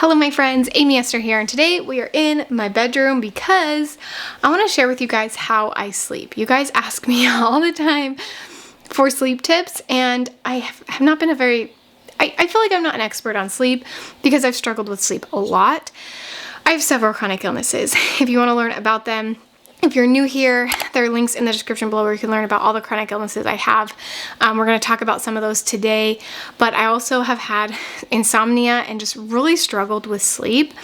Hello my friends, Amy Esther here, and today we are in my bedroom because I want to share with you guys how I sleep. You guys ask me all the time for sleep tips, and I have not been I feel like I'm not an expert on sleep because I've struggled with sleep a lot. I have several chronic illnesses. If you want to learn about them, if you're new here, there are links in the description below where you can learn about all the chronic illnesses I have. We're going to talk about some of those today, but I also have had insomnia and just really struggled with sleep.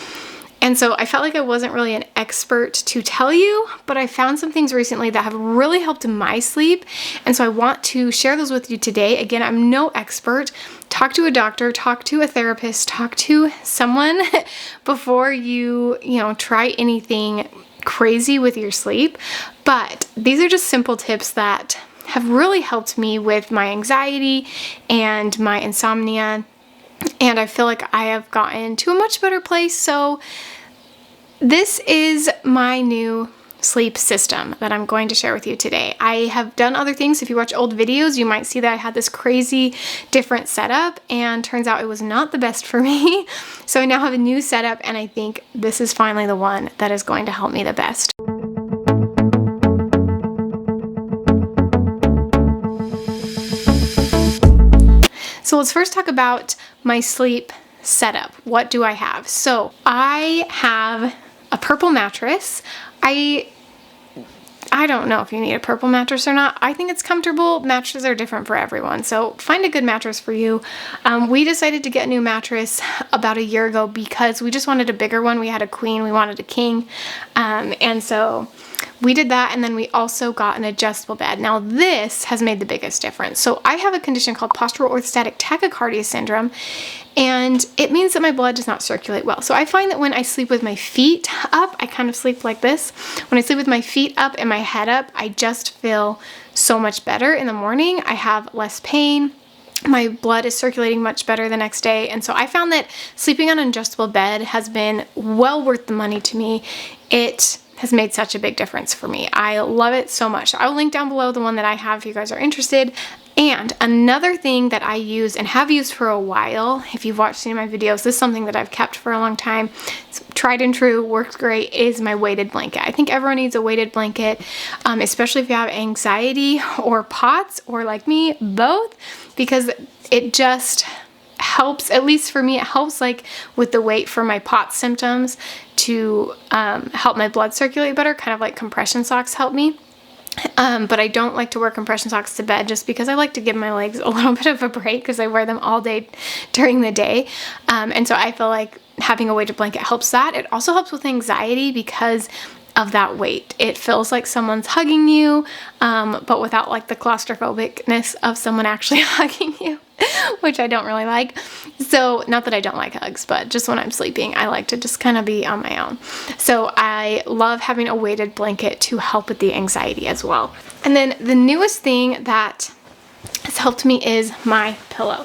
And so I felt like I wasn't really an expert to tell you, but I found some things recently that have really helped my sleep. And so I want to share those with you today. Again, I'm no expert. Talk to a doctor, talk to a therapist, talk to someone before you try anything crazy with your sleep. But these are just simple tips that have really helped me with my anxiety and my insomnia, and I feel like I have gotten to a much better place. So this is my new sleep system that I'm going to share with you today. I have done other things. If you watch old videos, you might see that I had this crazy different setup, and turns out it was not the best for me. So I now have a new setup, and I think this is finally the one that is going to help me the best. So let's first talk about my sleep setup. What do I have? So I have a purple mattress. I don't know if you need a purple mattress or not. I think it's comfortable. Mattresses are different for everyone, so find a good mattress for you. We decided to get a new mattress about a year ago because we just wanted a bigger one. We had a queen, we wanted a king, and so we did that, and then we also got an adjustable bed. Now this has made the biggest difference. So I have a condition called postural orthostatic tachycardia syndrome, and it means that my blood does not circulate well. So I find that when I sleep with my feet up, I kind of sleep like this. When I sleep with my feet up and my head up, I just feel so much better in the morning. I have less pain. My blood is circulating much better the next day. And so I found that sleeping on an adjustable bed has been well worth the money to me. It has made such a big difference for me. I love it so much. I'll link down below the one that I have if you guys are interested. And another thing that I use and have used for a while, if you've watched any of my videos, this is something that I've kept for a long time. It's tried and true, works great, is my weighted blanket. I think everyone needs a weighted blanket, especially if you have anxiety or POTS, or like me, both, because it just helps. At least for me, it helps like with the weight for my POTS symptoms to help my blood circulate better, kind of like compression socks help me. But I don't like to wear compression socks to bed just because I like to give my legs a little bit of a break because I wear them all day during the day. And so I feel like having a weighted blanket helps that. It also helps with anxiety because of that weight. It feels like someone's hugging you, but without like the claustrophobicness of someone actually hugging you, which I don't really like. So not that I don't like hugs, but just when I'm sleeping, I like to just kind of be on my own. So I love having a weighted blanket to help with the anxiety as well. And then the newest thing that has helped me is my pillow.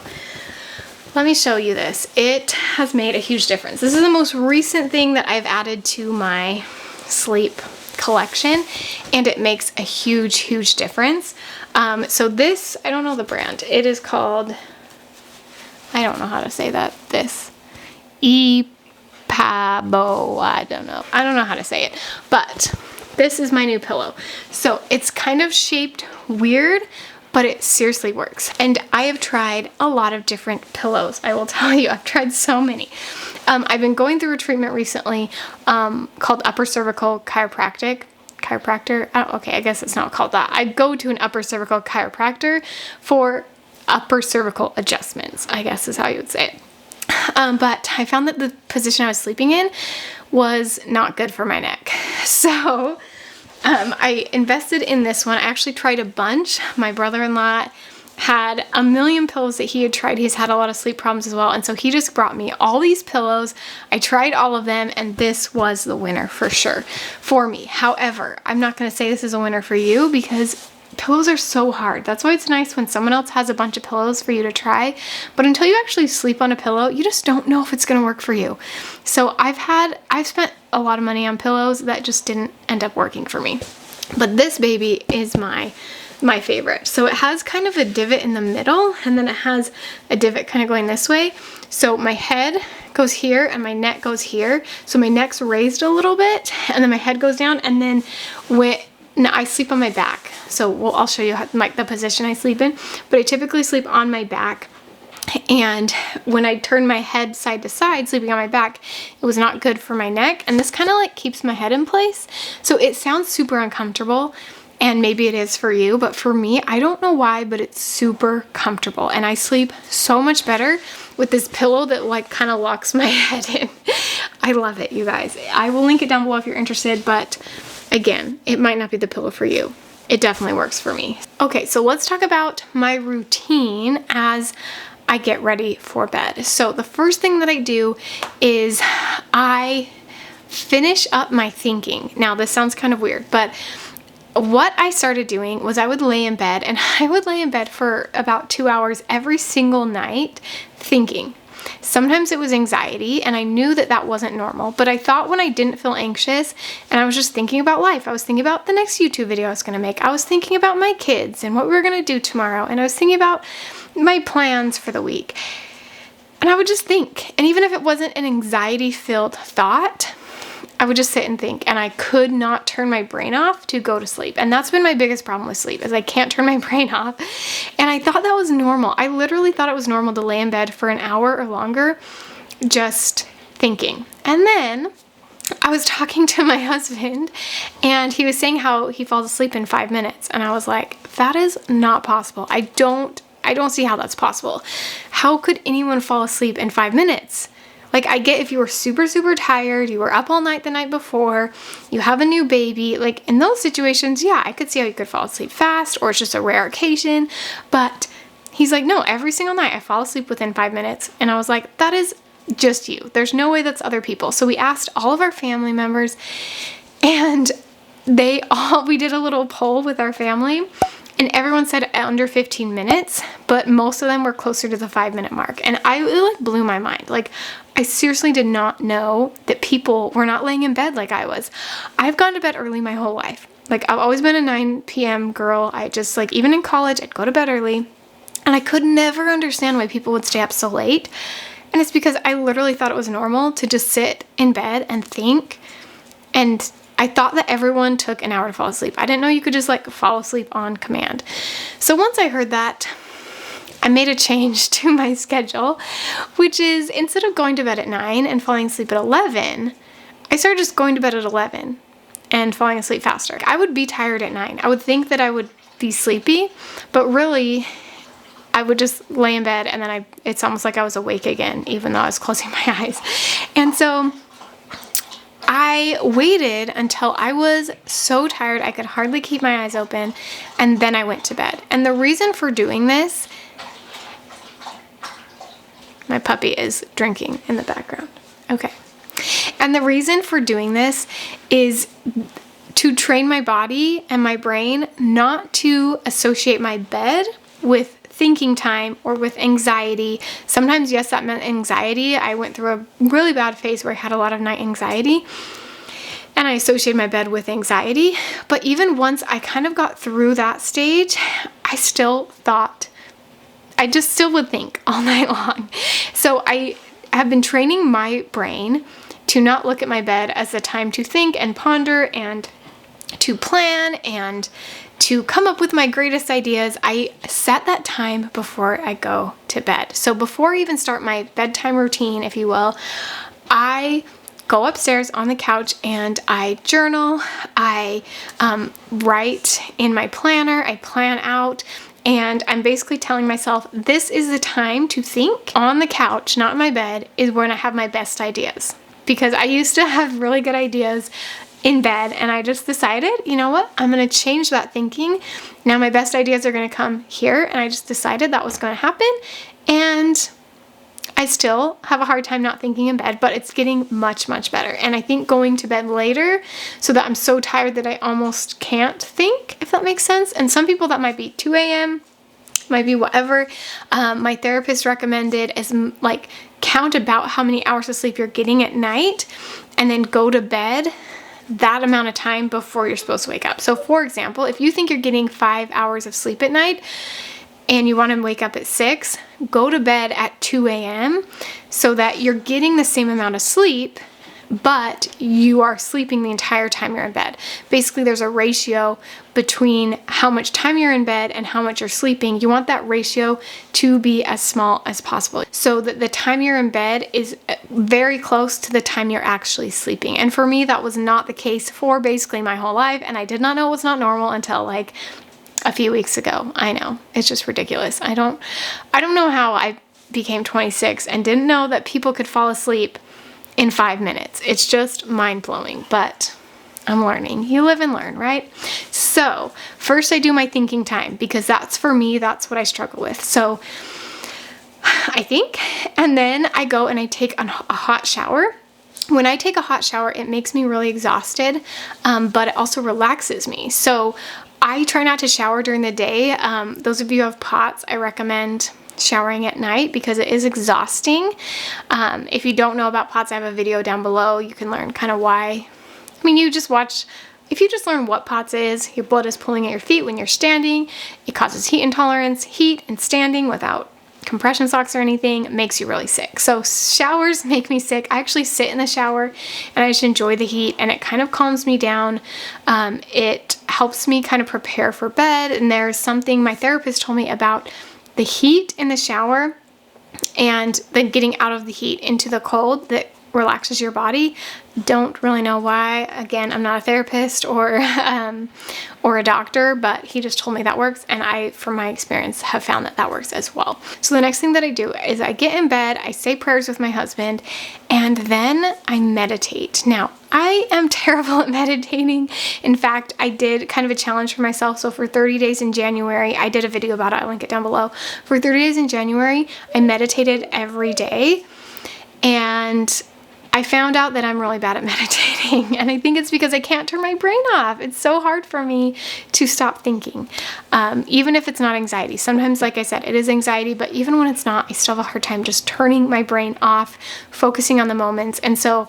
Let me show you this. It has made a huge difference. This is the most recent thing that I've added to my sleep collection, and it makes a huge difference. So this, I don't know the brand. It is called, I don't know how to say that. This Epabo, I don't know how to say it, but this is my new pillow. So it's kind of shaped weird, but it seriously works. And I have tried a lot of different pillows. I will tell you, I've tried so many. I've been going through a treatment recently called upper cervical chiropractor. Okay, I guess it's not called that. I go to an upper cervical chiropractor for upper cervical adjustments, I guess is how you would say it. But I found that the position I was sleeping in was not good for my neck. So I invested in this one. I actually tried a bunch. My brother-in-law had a million pillows that he had tried. He's had a lot of sleep problems as well. And so he just brought me all these pillows. I tried all of them, and this was the winner for sure for me. However, I'm not going to say this is a winner for you because pillows are so hard. That's why it's nice when someone else has a bunch of pillows for you to try. But until you actually sleep on a pillow, you just don't know if it's going to work for you. So I've spent a lot of money on pillows that just didn't end up working for me. But this baby is my favorite. So it has kind of a divot in the middle, and then it has a divot kind of going this way. So my head goes here and my neck goes here. So my neck's raised a little bit and then my head goes down, and then now I sleep on my back. So I'll show you the position I sleep in, but I typically sleep on my back. And when I turn my head side to side, sleeping on my back, it was not good for my neck. And this kind of like keeps my head in place. So it sounds super uncomfortable, and maybe it is for you, but for me, I don't know why, but it's super comfortable. And I sleep so much better with this pillow that like kind of locks my head in. I love it, you guys. I will link it down below if you're interested, but again, it might not be the pillow for you. It definitely works for me. Okay, so let's talk about my routine as I get ready for bed. So the first thing that I do is I finish up my thinking. Now this sounds kind of weird, but what I started doing was I would lay in bed, and I would lay in bed for about 2 hours every single night thinking. Sometimes it was anxiety, and I knew that that wasn't normal, but I thought when I didn't feel anxious and I was just thinking about life, I was thinking about the next YouTube video I was going to make, I was thinking about my kids and what we were going to do tomorrow, and I was thinking about my plans for the week. And I would just think, and even if it wasn't an anxiety-filled thought, I would just sit and think, and I could not turn my brain off to go to sleep. And that's been my biggest problem with sleep, is I can't turn my brain off. And I thought that was normal. I literally thought it was normal to lay in bed for an hour or longer just thinking. And then I was talking to my husband, and he was saying how he falls asleep in 5 minutes. And I was like, that is not possible. I don't see how that's possible. How could anyone fall asleep in 5 minutes? Like, I get if you were super, super tired, you were up all night the night before, you have a new baby, like in those situations, yeah, I could see how you could fall asleep fast, or it's just a rare occasion. But he's like, no, every single night I fall asleep within 5 minutes. And I was like, that is just you. There's no way that's other people. So we asked all of our family members, and we did a little poll with our family, and everyone said under 15 minutes, but most of them were closer to the 5-minute mark. And it like blew my mind. Like, I seriously did not know that people were not laying in bed like I was. I've gone to bed early my whole life. Like, I've always been a 9 p.m. girl. I just, like, even in college, I'd go to bed early. And I could never understand why people would stay up so late. And it's because I literally thought it was normal to just sit in bed and think. And I thought that everyone took an hour to fall asleep. I didn't know you could just like fall asleep on command. So once I heard that, I made a change to my schedule, which is instead of going to bed at 9 and falling asleep at 11, I started just going to bed at 11 and falling asleep faster. I would be tired at 9. I would think that I would be sleepy, but really I would just lay in bed, and then it's almost like I was awake again, even though I was closing my eyes. And so I waited until I was so tired I could hardly keep my eyes open, and then I went to bed. And the reason for doing this, my puppy is drinking in the background. Okay. And the reason for doing this is to train my body and my brain not to associate my bed with thinking time or with anxiety. Sometimes, yes, that meant anxiety. I went through a really bad phase where I had a lot of night anxiety, and I associated my bed with anxiety. But even once I kind of got through that stage, I still would think all night long. So I have been training my brain to not look at my bed as a time to think and ponder and to plan and to come up with my greatest ideas. I set that time before I go to bed. So before I even start my bedtime routine, if you will, I go upstairs on the couch and I journal, I write in my planner, I plan out, and I'm basically telling myself this is the time to think. On the couch, not in my bed, is when I have my best ideas. Because I used to have really good ideas in bed, and I just decided, you know what, I'm going to change that thinking. Now my best ideas are going to come here, and I just decided that was going to happen. And I still have a hard time not thinking in bed, but it's getting much, much better. And I think going to bed later so that I'm so tired that I almost can't think, if that makes sense. And some people that might be 2 a.m., might be whatever. My therapist recommended is like count about how many hours of sleep you're getting at night and then go to bed that amount of time before you're supposed to wake up. So for example, if you think you're getting 5 hours of sleep at night and you want to wake up at 6, go to bed at 2 a.m. so that you're getting the same amount of sleep, but you are sleeping the entire time you're in bed. Basically, there's a ratio between how much time you're in bed and how much you're sleeping. You want that ratio to be as small as possible so that the time you're in bed is very close to the time you're actually sleeping. And for me, that was not the case for basically my whole life, and I did not know it was not normal until like a few weeks ago. I know, it's just ridiculous. I don't know how I became 26 and didn't know that people could fall asleep in 5 minutes. It's just mind-blowing, but I'm learning. You live and learn, right? So first I do my thinking time, because that's, for me, that's what I struggle with. So I think, and then I go and I take a hot shower. When I take a hot shower, it makes me really exhausted, but it also relaxes me. So I try not to shower during the day. Those of you who have POTS, I recommend showering at night because it is exhausting. If you don't know about POTS, I have a video down below. You can learn kind of why. I mean, if you just learn what POTS is, your blood is pooling at your feet when you're standing. It causes heat intolerance. Heat and standing without compression socks or anything makes you really sick. So showers make me sick. I actually sit in the shower and I just enjoy the heat, and it kind of calms me down. It helps me kind of prepare for bed. And there's something my therapist told me about the heat in the shower and then getting out of the heat into the cold that relaxes your body. Don't really know why. Again, I'm not a therapist or a doctor, but he just told me that works, and I, from my experience, have found that that works as well. So the next thing that I do is I get in bed, I say prayers with my husband, and then I meditate. Now, I am terrible at meditating. In fact, I did kind of a challenge for myself. So for 30 days in January, I did a video about it. I'll link it down below. For 30 days in January, I meditated every day, and I found out that I'm really bad at meditating, and I think it's because I can't turn my brain off. It's so hard for me to stop thinking, even if it's not anxiety. Sometimes, like I said, it is anxiety, but even when it's not, I still have a hard time just turning my brain off, focusing on the moments. And so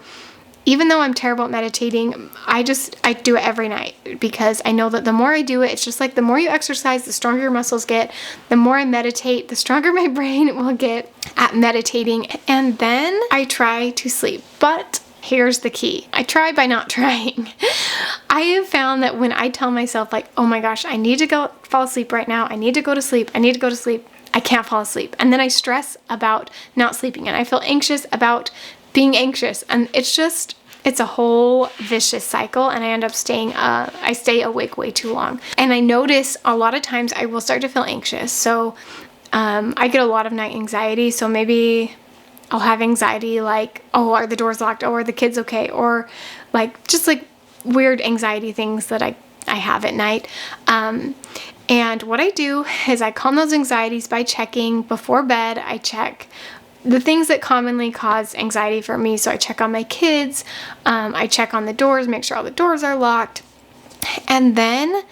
even though I'm terrible at meditating, I do it every night, because I know that the more I do it, it's just like the more you exercise, the stronger your muscles get. The more I meditate, the stronger my brain will get at meditating. And then I try to sleep. But here's the key. I try by not trying. I have found that when I tell myself, like, oh my gosh, I need to go fall asleep right now. I need to go to sleep. I need to go to sleep. I can't fall asleep. And then I stress about not sleeping, and I feel anxious about being anxious, and it's a whole vicious cycle, and I end up I stay awake way too long. And I notice a lot of times I will start to feel anxious. So I get a lot of night anxiety. So maybe I'll have anxiety like, oh, are the doors locked? Oh, are the kids okay? Or like just like weird anxiety things that I have at night. And what I do is I calm those anxieties by checking before bed. I check the things that commonly cause anxiety for me. So I check on my kids, I check on the doors, make sure all the doors are locked, and then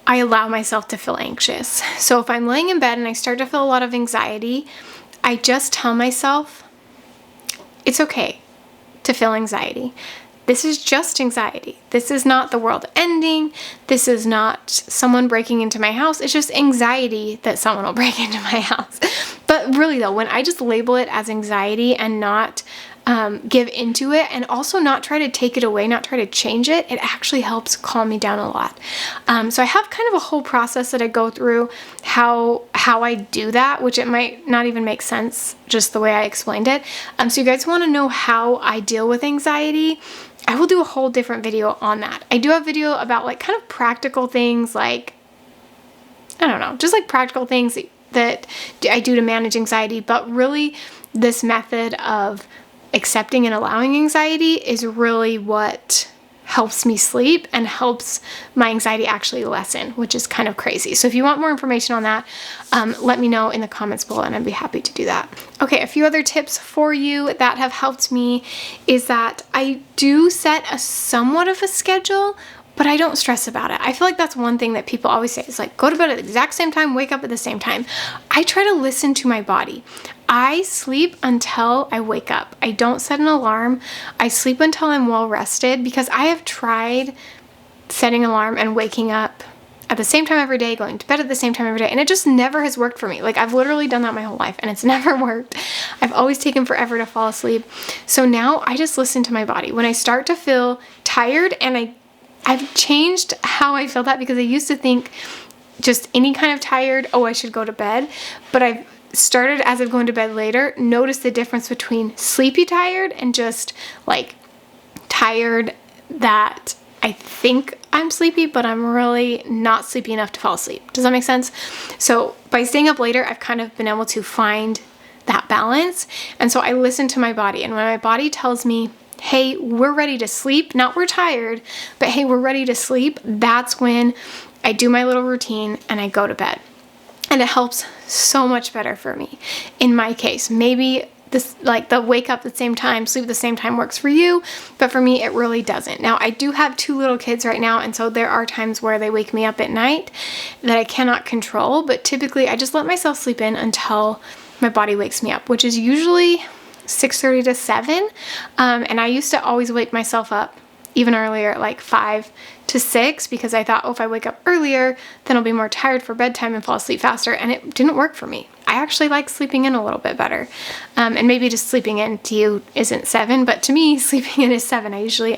I allow myself to feel anxious. So if I'm laying in bed and I start to feel a lot of anxiety, I just tell myself, it's okay to feel anxiety. This is just anxiety. This is not the world ending. This is not someone breaking into my house. It's just anxiety that someone will break into my house. But really though, when I just label it as anxiety and not give into it, and also not try to take it away, not try to change it, it actually helps calm me down a lot. So I have kind of a whole process that I go through how I do that, which it might not even make sense just the way I explained it. So you guys want to know how I deal with anxiety, I will do a whole different video on that. I do have a video about like kind of practical things, like, I don't know, just like practical things that I do to manage anxiety. But really this method of accepting and allowing anxiety is really what helps me sleep and helps my anxiety actually lessen, which is kind of crazy. So if you want more information on that, let me know in the comments below and I'd be happy to do that. Okay, a few other tips for you that have helped me is that I do set a somewhat of a schedule, but I don't stress about it. I feel like that's one thing that people always say is like, go to bed at the exact same time, wake up at the same time. I try to listen to my body. I sleep until I wake up. I don't set an alarm. I sleep until I'm well rested, because I have tried setting an alarm and waking up at the same time every day, going to bed at the same time every day, and it just never has worked for me. Like, I've literally done that my whole life, and it's never worked. I've always taken forever to fall asleep. So now I just listen to my body. When I start to feel tired, and I've changed how I feel that, because I used to think just any kind of tired, oh, I should go to bed. But I've started, as I've gone to bed later, notice the difference between sleepy tired and just like tired that I think I'm sleepy, but I'm really not sleepy enough to fall asleep. Does that make sense? So by staying up later, I've kind of been able to find that balance. And so I listen to my body. And when my body tells me, hey, we're ready to sleep, not we're tired, but hey, we're ready to sleep, that's when I do my little routine and I go to bed. And it helps so much better for me. In my case, maybe this, like the wake up at the same time, sleep at the same time works for you, but for me, it really doesn't. Now, I do have 2 little kids right now, and so there are times where they wake me up at night that I cannot control, but typically I just let myself sleep in until my body wakes me up, which is usually 6:30 to 7. And I used to always wake myself up even earlier, like 5 to 6, because I thought, oh, if I wake up earlier, then I'll be more tired for bedtime and fall asleep faster. And it didn't work for me. I actually like sleeping in a little bit better. And maybe just sleeping in to you isn't 7, but to me, sleeping in is 7. I usually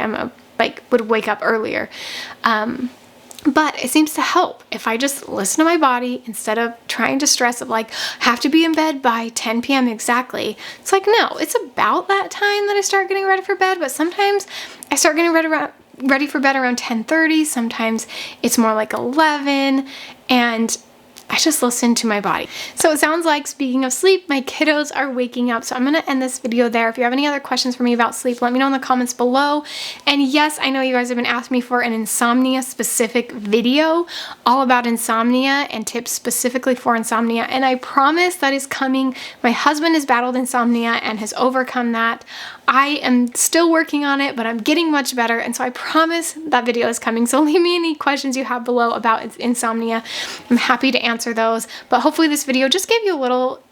would wake up earlier. But it seems to help if I just listen to my body instead of trying to stress of like, have to be in bed by 10 p.m. exactly. It's like, no, it's about that time that I start getting ready for bed. But sometimes I start getting ready for bed around 10:30. Sometimes it's more like 11. And I just listen to my body. So it sounds like, speaking of sleep, my kiddos are waking up. So I'm gonna end this video there. If you have any other questions for me about sleep, let me know in the comments below. And yes, I know you guys have been asking me for an insomnia specific video all about insomnia and tips specifically for insomnia. And I promise that is coming. My husband has battled insomnia and has overcome that. I am still working on it, but I'm getting much better. And so I promise that video is coming. So leave me any questions you have below about insomnia. I'm happy to answer those. But hopefully this video just gave you a little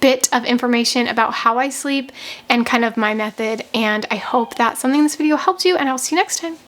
bit of information about how I sleep and kind of my method. And I hope that something in this video helped you, and I'll see you next time.